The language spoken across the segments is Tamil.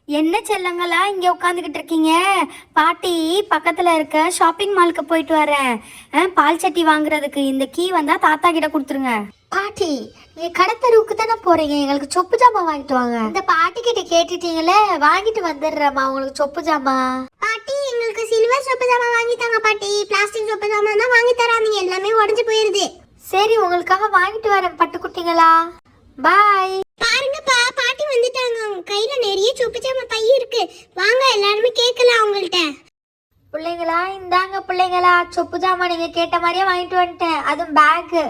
என்ன செல்லங்களா இங்கே உட்காந்துக்கிட்டு இருக்கீங்க? பாட்டி பக்கத்தில் இருக்க ஷாப்பிங் மாலுக்கு போயிட்டு வரேன். பால் சட்டி வாங்குறதுக்கு இந்த கீ வந்தால் தாத்தா கிட்ட கொடுத்துருங்க. பாட்டி நீங்க கடத்தருவுக்கு தானே போறீங்க, எங்களுக்கு சொப்பு ஜாமான் வாங்கிட்டு வாங்க. இந்த பாட்டி கிட்ட கேட்டுட்டீங்களே, வாங்கிட்டு வந்துடுறேம்மா உங்களுக்கு சொப்பு ஜாமான். பாட்டி எங்களுக்கு சில்வர் சொப்பு ஜாமான் வாங்கி தாங்க பாட்டி. பிளாஸ்டிக் சொப்பு ஜாமான் தான் வாங்கி தராதீங்க, எல்லாமே உடஞ்சு போயிருது. சரி உங்களுக்காக வாங்கிட்டு வரேன் பட்டுக்குட்டிங்களா. பாய். பாருங்கப்பா பாட்டி வந்துட்டாங்க, அவங்க கையில நிறைய சொப்பு ஜாமான் பை இருக்கு. வாங்க எல்லாருமே கேட்கலாம் அவங்கள்ட்ட. பிள்ளைங்களா இந்தாங்க பிள்ளைங்களா, சொப்பு ஜாமான் நீங்க கேட்ட மாதிரியே வாங்கிட்டு வந்துட்டேன். அதுவும் பேக்கு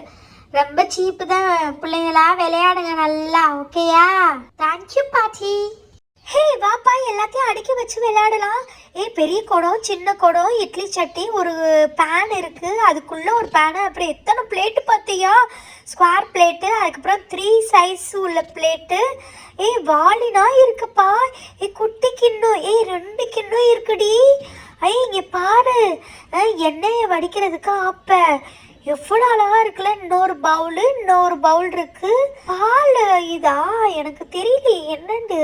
ரொம்ப சீப்பு தான். பிள்ளைங்களா விளையாடுங்க நல்லா, ஓகேயா? தேங்க்யூ பாட்டி. ஹே வாப்பா எல்லாத்தையும் அடுக்கி வச்சு விளையாடலாம். பெரிய குடம், சின்ன குடம், இட்லி சட்டி, ஒரு பேன் இருக்கு, அதுக்குள்ள ஒரு பேனு, அப்புறம் எத்தனை பிளேட்டு பார்த்தியா? ஸ்கொயர் பிளேட்டு, அதுக்கப்புறம் 3 சைஸ் உள்ள பிளேட்டு. வாலினா இருக்குப்பா. குட்டி கிண்ணம், 2 கிண்ணம் இருக்குடி. இங்கே பாரு, எண்ணெயை வடிக்கிறதுக்கு ஆப்ப எவ்வளோ அழகா இருக்குல்ல. இன்னொரு பவுல் இருக்கு. பால் இதா எனக்கு தெரியல என்னண்டு.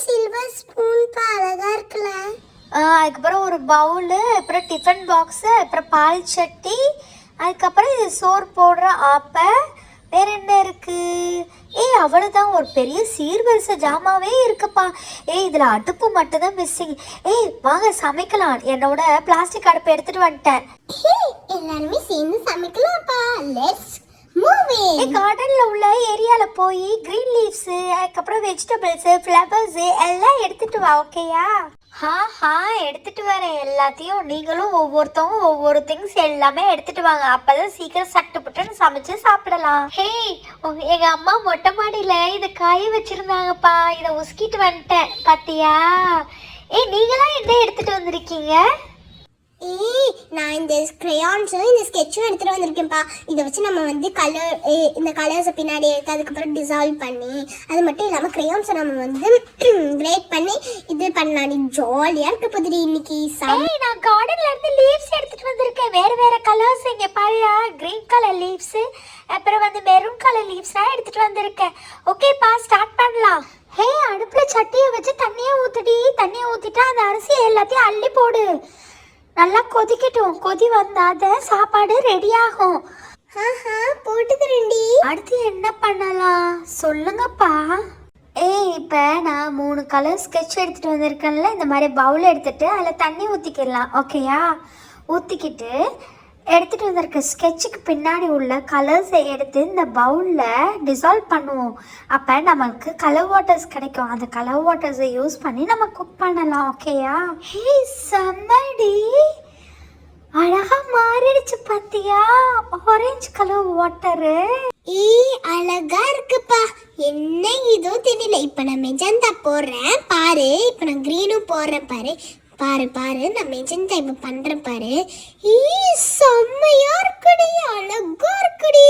சில்வர் ஸ்பூன் பா, அழகா இருக்குல்ல. அதுக்கப்புறம் ஒரு பவுலு, அப்புறம் டிஃபன் பாக்ஸு, அப்புறம் பால் சட்டி, அதுக்கப்புறம் இது சோறு போடுற ஆப்பை. வேற என்ன இருக்கு? அவ்வளோதான், ஒரு பெரிய சீர்வரிசை ஜாமாவே இருக்குப்பா. இதில் அடுப்பு மட்டும் தான் மிஸ்ஸிங். வாங்க சமைக்கலாம். என்னோட பிளாஸ்டிக் அடுப்பு எடுத்துட்டு வந்துட்டேன். எல்லாருமே சேர்ந்து சமைக்கலாம்ப்பா. லெட்ஸ் கார்டன்ல உள்ள ஏரியால போய் கிரீன் லீவ்ஸ், அதுக்கப்புறம் வெஜிடபிள்ஸ், ஃப்ளவர்ஸ் எல்லாம் எடுத்துட்டு வா, ஓகேயா? எடுத்துட்டு வரேன் எல்லாத்தையும். நீங்களும் ஒவ்வொருத்தவங்க ஒவ்வொரு திங்ஸ் எல்லாமே எடுத்துட்டு வாங்க, அப்பதான் சீக்கிரம் சட்டு புட்டுன்னு சமைச்சு சாப்பிடலாம். எங்க அம்மா மொட்டை மாடியில இதை காய வச்சிருந்தாங்கப்பா, இதை உசுக்கிட்டு வந்துட்டேன் பாத்தியா? நீங்களாம் என்ன எடுத்துட்டு வந்திருக்கீங்க? நான் இந்த கிரையான்ஸும் இந்த ஸ்கெட்சும் எடுத்துகிட்டு வந்திருக்கேன்ப்பா. இதை வச்சு நம்ம வந்து இந்த கலர்ஸை பின்னாடி எடுத்து அதுக்கப்புறம் டிசால்வ் பண்ணி, அது மட்டும் இல்லாமல் கிரையான்ஸை நம்ம வந்து கிரேட் பண்ணி இது பண்ணாடி ஜாலியாக இருக்க போகுது இன்னைக்கு. நான் கார்டன்ல இருந்து லீவ்ஸ் எடுத்துட்டு வந்திருக்கேன், வேற கலர்ஸ். இங்கே பாருயா, கிரீன் கலர் லீவ்ஸ், அப்புறம் வந்து மெரூன் கலர் லீவ்ஸ்லாம் எடுத்துட்டு வந்திருக்கேன். ஓகேப்பா ஸ்டார்ட் பண்ணலாம். அடுப்புல சட்டியை வச்சு தண்ணியை ஊற்றிட்டா அந்த அரிசியை எல்லாத்தையும் அள்ளி போடு. நல்லா கொதிக்கட்டும். கொதி வந்தாத சாப்பாடு ரெடி ஆகும். போட்டுக்கிறேன்டி. அடுத்து என்ன பண்ணலாம் சொல்லுங்கப்பா? இப்போ நான் 3 கலர் ஸ்கெட்ச் எடுத்துகிட்டு வந்திருக்கேன்ல, இந்த மாதிரி பவுல் எடுத்துகிட்டு அதில் தண்ணி ஊற்றிக்கிடலாம், ஓகேயா? ஊற்றிக்கிட்டு எடுத்துகிட்டு வந்திருக்க ஸ்கெட்சுக்கு பின்னாடி உள்ள கலர்ஸை எடுத்து இந்த பவுலில் டிசால்வ் பண்ணுவோம். அப்போ நமக்கு கலர் வாட்டர்ஸ் கிடைக்கும். அந்த கலர் வாட்டர்ஸை யூஸ் பண்ணி நம்ம குக் பண்ணலாம், ஓகேயா? செம்மடி, அழகா மாறிடுச்சு பாத்தியா? Orange colour water. அழகா இருக்குப்பா. என்ன இதோ தெரியல. இப்ப நான் மெஜந்தா போடுறேன் பாரு. இப்ப நான் கிரீனும் போடுறேன் பாரு. பாரு நான் மெஜந்தா இப்ப பண்றேன் பாரு. செம்மையா இருக்குடி, அழகா இருக்குடி.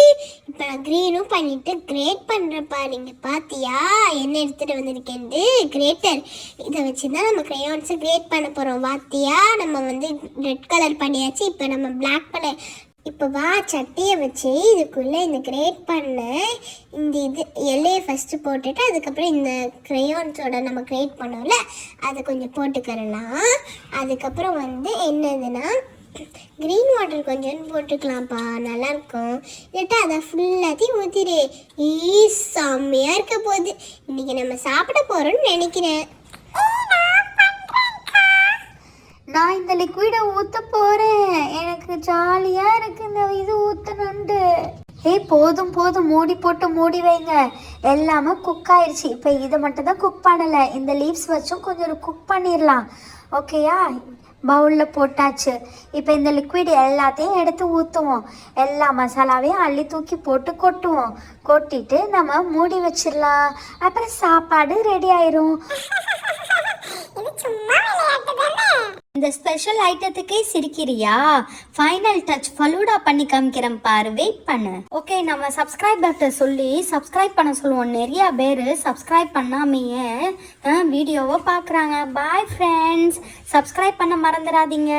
இப்ப நான் கிரீனும் பண்ணிட்டு கிரேட் பண்றேன் பாருங்க. பாத்தியா என்ன எடுத்துட்டு வந்திருக்கேன்? கிரேட்டர். இதை வச்சுதான் நம்ம கிரையான்ஸை கிரேட் பண்ண போறோம். பாத்தியா நம்ம வந்து ரெட் கலர் பண்ணியாச்சு. இப்ப நம்ம பிளாக் பண்ண. இப்போ வா, சட்டியை வச்சு இதுக்குள்ளே இந்த கிரேட் பண்ண இந்த எல்லையை ஃபஸ்ட்டு போட்டுட்டு அதுக்கப்புறம் இந்த க்ரையான்ஸோட நம்ம கிரேட் பண்ணோம்ல அதை கொஞ்சம் போட்டுக்கிறலாம். அதுக்கப்புறம் வந்து என்னதுன்னா க்ரீன் வாட்டர் கொஞ்சம் போட்டுக்கலாம்ப்பா, நல்லாயிருக்கும். இல்லாட்டா அதை ஃபுல்லாத்தையும் ஊற்றிடு. செம்மையாக இருக்க போகுது. இன்றைக்கி நம்ம சாப்பிட போகிறோம்னு நினைக்கிறேன். நான் இந்த லிக்விடை ஊற்ற போகிறேன். எனக்கு ஜாலியாக இருக்குது இந்த இது ஊற்றணுண்டு. போதும் மூடி வைங்க. எல்லாமே குக் ஆயிடுச்சு. இப்போ இதை மட்டும் தான் குக் பண்ணலை. இந்த லீவ்ஸ் வச்சும் கொஞ்சம் குக் பண்ணிடலாம், ஓகேயா? பவுலில் போட்டாச்சு. இப்போ இந்த லிக்விட் எல்லாத்தையும் எடுத்து ஊற்றுவோம். எல்லா மசாலாவையும் அள்ளி தூக்கி போட்டு கொட்டுவோம். கொட்டிட்டு நம்ம மூடி வச்சிடலாம். அப்புறம் சாப்பாடு ரெடி ஆயிரும். இந்த ஸ்பெஷல் ஐட்டத்துக்கே சிரிக்கிறியா? ஃபைனல் டச் ஃபலூடா பண்ணி காமிக்கிறேன் பாரு, வெயிட் பண்ணு. ஓகே, நம்ம சப்ஸ்கிரைபர்கிட்ட சொல்லி சப்ஸ்கிரைப் பண்ண சொல்லுவோம். நிறைய பேர் சப்ஸ்கிரைப் பண்ணாமையே வீடியோவை பார்க்குறாங்க. பாய் ஃப்ரெண்ட்ஸ், சப்ஸ்கிரைப் பண்ண மறந்துடாதீங்க.